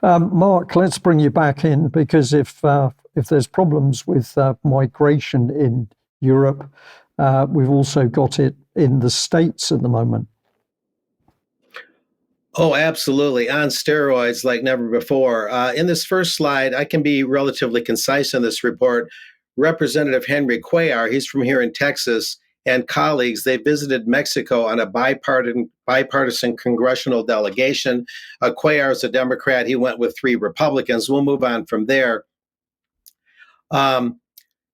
Mark, let's bring you back in because if there's problems with migration in Europe, we've also got it in the States at the moment. Oh, absolutely. On steroids like never before. In this first slide, I can be relatively concise in this report. Representative Henry Cuellar, he's from here in Texas, and colleagues, they visited Mexico on a bipartisan congressional delegation. Cuellar is a Democrat. He went with 3 Republicans. We'll move on from there.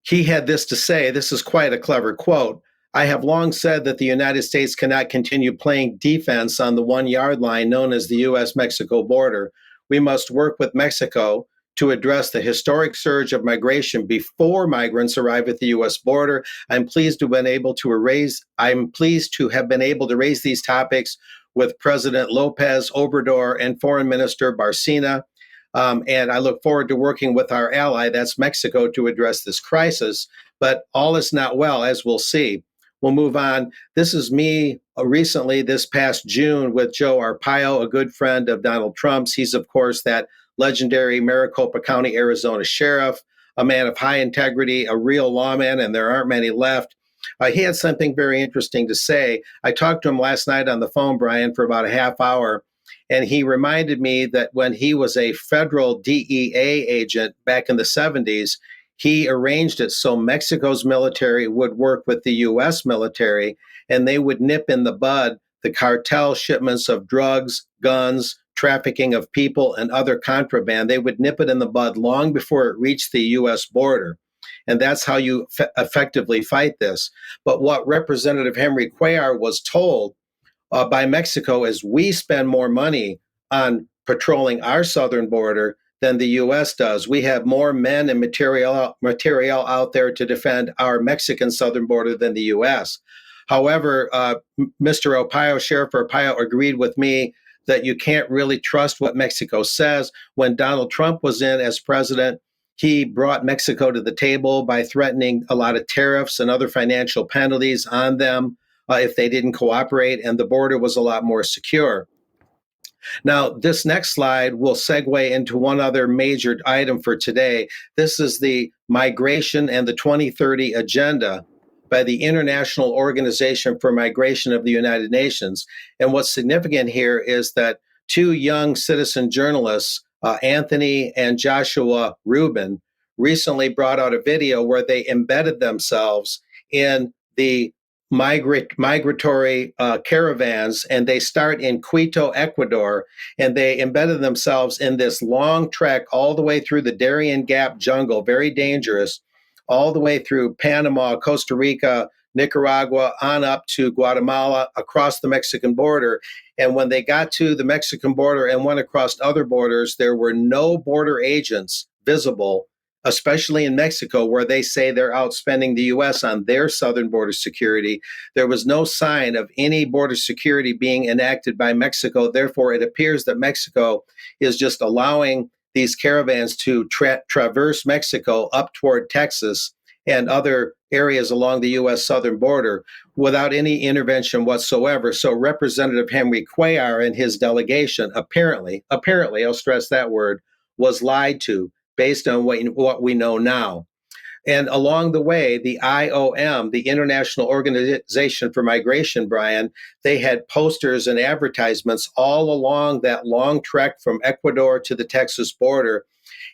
He had this to say. This is quite a clever quote. I have long said that the United States cannot continue playing defense on the 1-yard line known as the U.S.-Mexico border. We must work with Mexico to address the historic surge of migration before migrants arrive at the U.S. border. I'm pleased to have been able to raise these topics with President Lopez Obrador and Foreign Minister Barcina. And I look forward to working with our ally, that's Mexico, to address this crisis. But all is not well, as we'll see. We'll move on. This is me recently, this past June, with Joe Arpaio, a good friend of Donald Trump's. He's, of course, that legendary Maricopa County, Arizona sheriff, a man of high integrity, a real lawman, and there aren't many left. He had something very interesting to say. I talked to him last night on the phone, Brian, for about a half hour, and he reminded me that when he was a federal DEA agent back in the 70s, he arranged it so Mexico's military would work with the U.S. military, and they would nip in the bud the cartel shipments of drugs, guns, trafficking of people, and other contraband. They would nip it in the bud long before it reached the U.S. border. And that's how you effectively fight this. But what Representative Henry Cuellar was told by Mexico is we spend more money on patrolling our southern border than the U.S. does. We have more men and material out there to defend our Mexican southern border than the U.S. However, Mr. Arpaio, Sheriff Arpaio, agreed with me that you can't really trust what Mexico says. When Donald Trump was in as president, he brought Mexico to the table by threatening a lot of tariffs and other financial penalties on them if they didn't cooperate, and the border was a lot more secure. Now, this next slide will segue into one other major item for today. This is the migration and the 2030 agenda by the International Organization for Migration of the United Nations. And what's significant here is that 2 young citizen journalists, Anthony and Joshua Rubin, recently brought out a video where they embedded themselves in the migratory caravans, and they start in Quito, Ecuador, and they embedded themselves in this long trek all the way through the Darien Gap jungle, very dangerous, all the way through Panama, Costa Rica, Nicaragua, on up to Guatemala, across the Mexican border. And when they got to the Mexican border and went across other borders, there were no border agents visible, especially in Mexico, where they say they're outspending the U.S. on their southern border security. There was no sign of any border security being enacted by Mexico. Therefore, it appears that Mexico is just allowing these caravans to traverse Mexico up toward Texas and other areas along the U.S. southern border without any intervention whatsoever. So Representative Henry Cuellar and his delegation apparently, I'll stress that word, was lied to based on what we know now. And along the way, the IOM, the International Organization for Migration, Brian, they had posters and advertisements all along that long trek from Ecuador to the Texas border.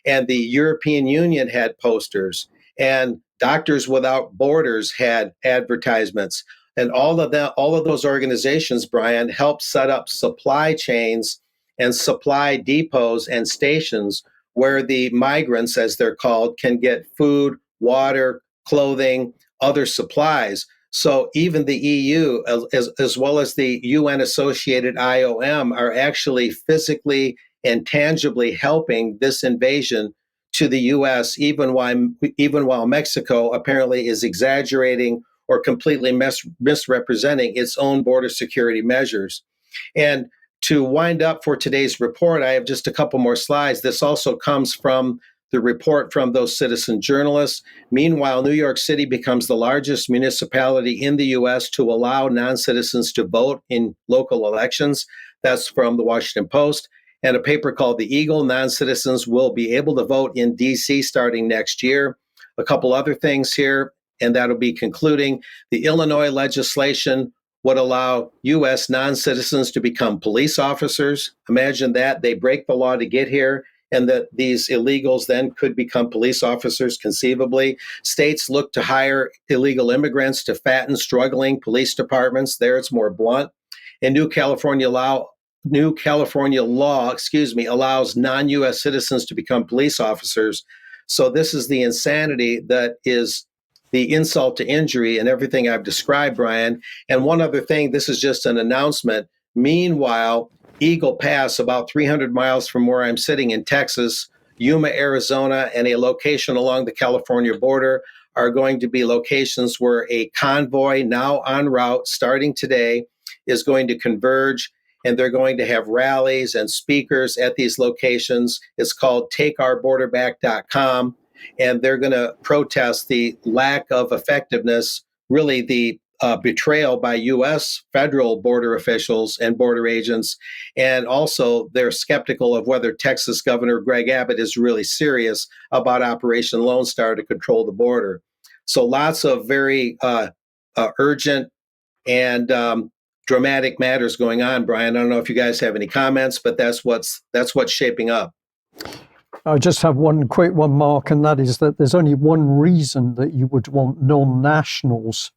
And the European Union had posters, and Doctors Without Borders had advertisements. And all of those organizations, Brian, helped set up supply chains and supply depots and stations where the migrants, as they're called, can get food, water, clothing, other supplies. So even the EU, as well as the UN-associated IOM, are actually physically and tangibly helping this invasion to the U.S., even while Mexico apparently is exaggerating or completely misrepresenting its own border security measures. And to wind up for today's report, I have just a couple more slides. This also comes from the report from those citizen journalists. Meanwhile, New York City becomes the largest municipality in the U.S. to allow non-citizens to vote in local elections. That's from the Washington Post. and a paper called The Eagle. Non-citizens will be able to vote in D.C. starting next year. A couple other things here, and that'll be concluding. The Illinois legislation would allow U.S. non-citizens to become police officers. Imagine that. They break the law to get here, and that these illegals then could become police officers conceivably. States look to hire illegal immigrants to fatten struggling police departments. There it's more blunt. And New California law, allows non-U.S. citizens to become police officers. So this is the insanity that is the insult to injury and everything I've described, Brian. And one other thing, this is just an announcement. Meanwhile, Eagle Pass, about 300 miles from where I'm sitting in Texas, Yuma, Arizona, and a location along the California border are going to be locations where a convoy, now en route, starting today, is going to converge, and they're going to have rallies and speakers at these locations. It's called takeourborderback.com, and they're going to protest the lack of effectiveness, really the betrayal by U.S. federal border officials and border agents. And also, they're skeptical of whether Texas Governor Greg Abbott is really serious about Operation Lone Star to control the border. So lots of very urgent and dramatic matters going on, Brian. I don't know if you guys have any comments, but that's what's shaping up. I just have one quick one, Mark, and that is that there's only one reason that you would want non-nationals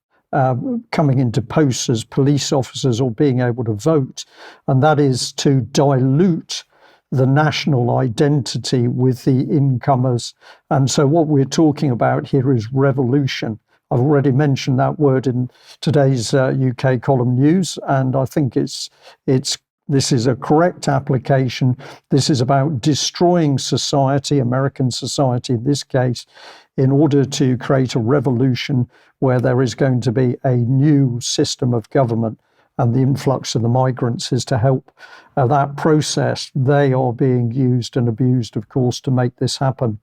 coming into posts as police officers or being able to vote, and that is to dilute the national identity with the incomers. And so what we're talking about here is revolution. I've already mentioned that word in today's UK column news, and I think this is a correct application. This is about destroying society, American society in this case, in order to create a revolution where there is going to be a new system of government, and the influx of the migrants is to help that process. They are being used and abused, of course, to make this happen.